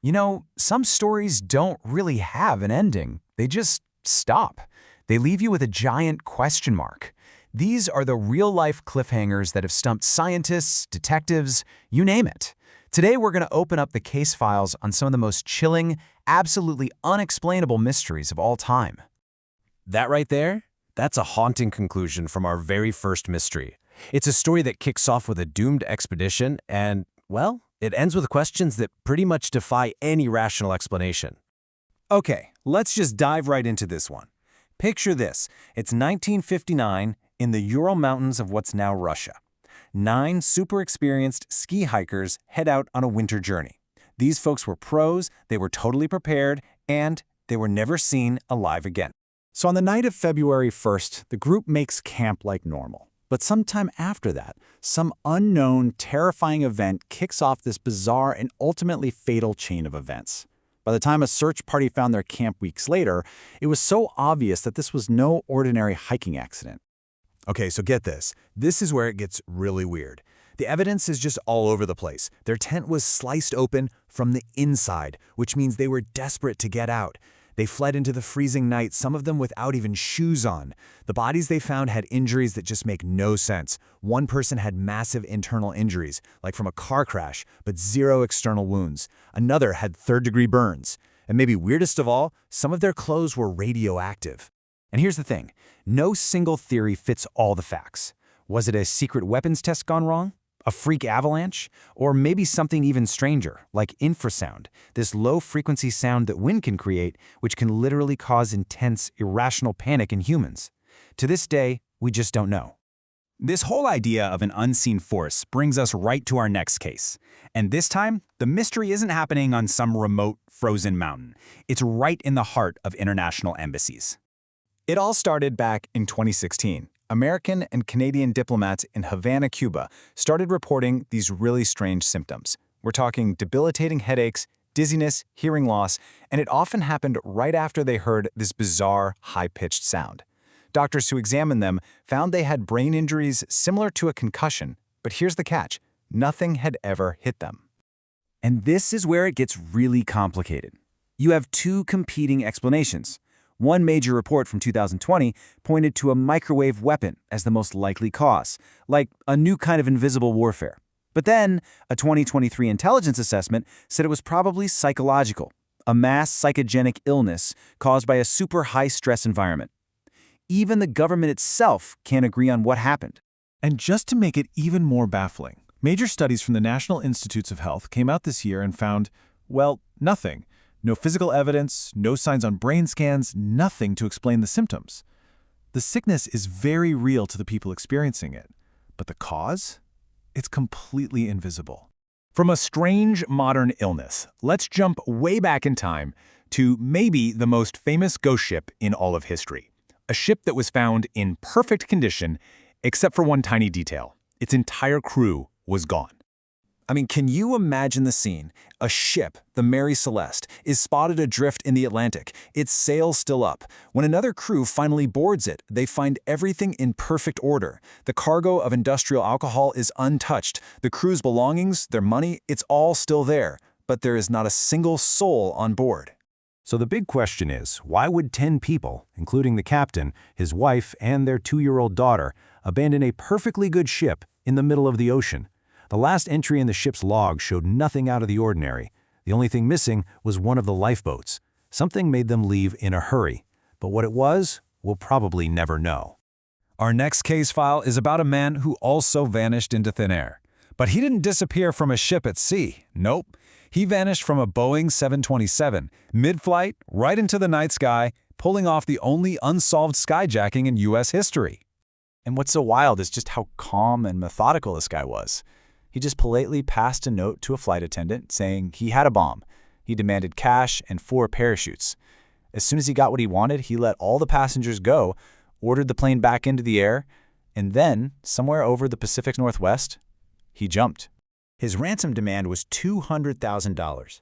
You know, some stories don't really have an ending. They just stop. They leave you with a giant question mark. These are the real-life cliffhangers that have stumped scientists, detectives, you name it. Today, we're going to open up the case files on some of the most chilling, absolutely unexplainable mysteries of all time. That right there? That's a haunting conclusion from our very first mystery. It's a story that kicks off with a doomed expedition and, well, it ends with questions that pretty much defy any rational explanation. Okay, let's just dive right into this one. Picture this. It's 1959 in the Ural Mountains of what's now Russia. 9 super experienced ski hikers head out on a winter journey. These folks were pros, they were totally prepared, and they were never seen alive again. So on the night of February 1st, the group makes camp like normal. But sometime after that, some unknown, terrifying event kicks off this bizarre and ultimately fatal chain of events. By the time a search party found their camp weeks later, it was so obvious that this was no ordinary hiking accident. Okay, so get this. This is where it gets really weird. The evidence is just all over the place. Their tent was sliced open from the inside, which means they were desperate to get out. They fled into the freezing night, some of them without even shoes on. The bodies they found had injuries that just make no sense. One person had massive internal injuries, like from a car crash, but 0 external wounds. Another had third-degree burns. And maybe weirdest of all, some of their clothes were radioactive. And here's the thing. No single theory fits all the facts. Was it a secret weapons test gone wrong? A freak avalanche? Or maybe something even stranger, like infrasound, this low-frequency sound that wind can create, which can literally cause intense, irrational panic in humans. To this day, we just don't know. This whole idea of an unseen force brings us right to our next case. And this time, the mystery isn't happening on some remote, frozen mountain. It's right in the heart of international embassies. It all started back in 2016. American and Canadian diplomats in Havana, Cuba, started reporting these really strange symptoms. We're talking debilitating headaches, dizziness, hearing loss, and it often happened right after they heard this bizarre, high-pitched sound. Doctors who examined them found they had brain injuries similar to a concussion, but here's the catch. Nothing had ever hit them. And this is where it gets really complicated. You have 2 competing explanations. One major report from 2020 pointed to a microwave weapon as the most likely cause, like a new kind of invisible warfare. But then, a 2023 intelligence assessment said it was probably psychological, a mass psychogenic illness caused by a super high-stress environment. Even the government itself can't agree on what happened. And just to make it even more baffling, major studies from the National Institutes of Health came out this year and found, well, nothing. No physical evidence, no signs on brain scans, nothing to explain the symptoms. The sickness is very real to the people experiencing it, but the cause? It's completely invisible. From a strange modern illness, let's jump way back in time to maybe the most famous ghost ship in all of history. A ship that was found in perfect condition, except for one tiny detail. Its entire crew was gone. I mean, can you imagine the scene? A ship, the Mary Celeste, is spotted adrift in the Atlantic, its sails still up. When another crew finally boards it, they find everything in perfect order. The cargo of industrial alcohol is untouched. The crew's belongings, their money, it's all still there. But there is not a single soul on board. So the big question is, why would 10 people, including the captain, his wife, and their 2-year-old daughter, abandon a perfectly good ship in the middle of the ocean? The last entry in the ship's log showed nothing out of the ordinary. The only thing missing was one of the lifeboats. Something made them leave in a hurry. But what it was, we'll probably never know. Our next case file is about a man who also vanished into thin air. But he didn't disappear from a ship at sea. Nope. He vanished from a Boeing 727, mid-flight, right into the night sky, pulling off the only unsolved skyjacking in U.S. history. And what's so wild is just how calm and methodical this guy was. He just politely passed a note to a flight attendant saying he had a bomb. He demanded cash and 4 parachutes. As soon as he got what he wanted, he let all the passengers go, ordered the plane back into the air, and then, somewhere over the Pacific Northwest, he jumped. His ransom demand was $200,000.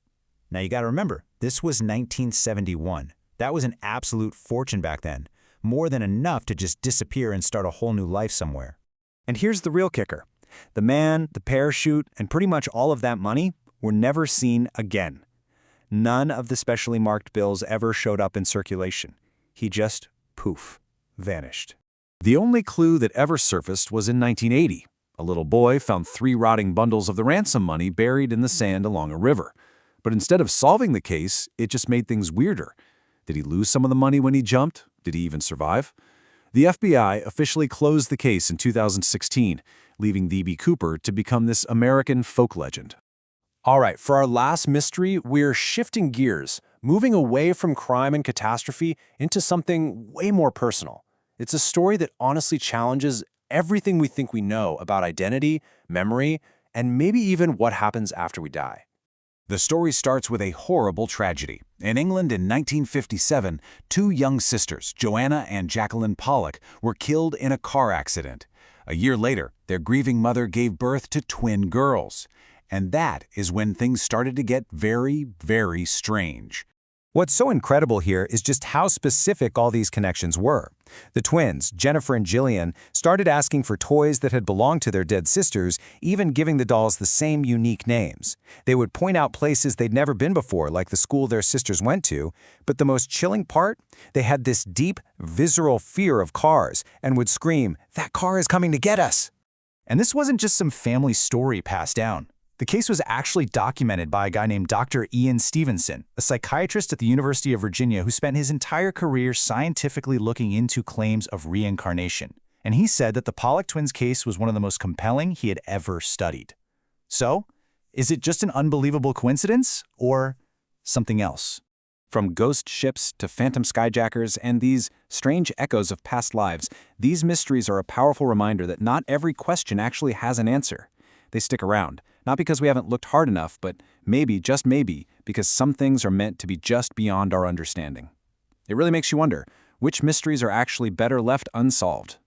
Now you gotta remember, this was 1971. That was an absolute fortune back then. More than enough to just disappear and start a whole new life somewhere. And here's the real kicker. The man, the parachute, and pretty much all of that money were never seen again. None of the specially marked bills ever showed up in circulation. He just, poof, vanished. The only clue that ever surfaced was in 1980. A little boy found 3 rotting bundles of the ransom money buried in the sand along a river. But instead of solving the case, it just made things weirder. Did he lose some of the money when he jumped? Did he even survive? The FBI officially closed the case in 2016, leaving D.B. Cooper to become this American folk legend. All right, for our last mystery, we're shifting gears, moving away from crime and catastrophe into something way more personal. It's a story that honestly challenges everything we think we know about identity, memory, and maybe even what happens after we die. The story starts with a horrible tragedy. In England in 1957, 2 young sisters, Joanna and Jacqueline Pollock, were killed in a car accident. A year later, their grieving mother gave birth to twin girls. And that is when things started to get very, very strange. What's so incredible here is just how specific all these connections were. The twins, Jennifer and Jillian, started asking for toys that had belonged to their dead sisters, even giving the dolls the same unique names. They would point out places they'd never been before, like the school their sisters went to, but the most chilling part? They had this deep, visceral fear of cars and would scream, "That car is coming to get us!" And this wasn't just some family story passed down. The case was actually documented by a guy named Dr. Ian Stevenson, a psychiatrist at the University of Virginia who spent his entire career scientifically looking into claims of reincarnation. And he said that the Pollock twins case was one of the most compelling he had ever studied. So, is it just an unbelievable coincidence or something else? From ghost ships to phantom skyjackers and these strange echoes of past lives, these mysteries are a powerful reminder that not every question actually has an answer. They stick around, not because we haven't looked hard enough, but maybe, just maybe, because some things are meant to be just beyond our understanding. It really makes you wonder, which mysteries are actually better left unsolved?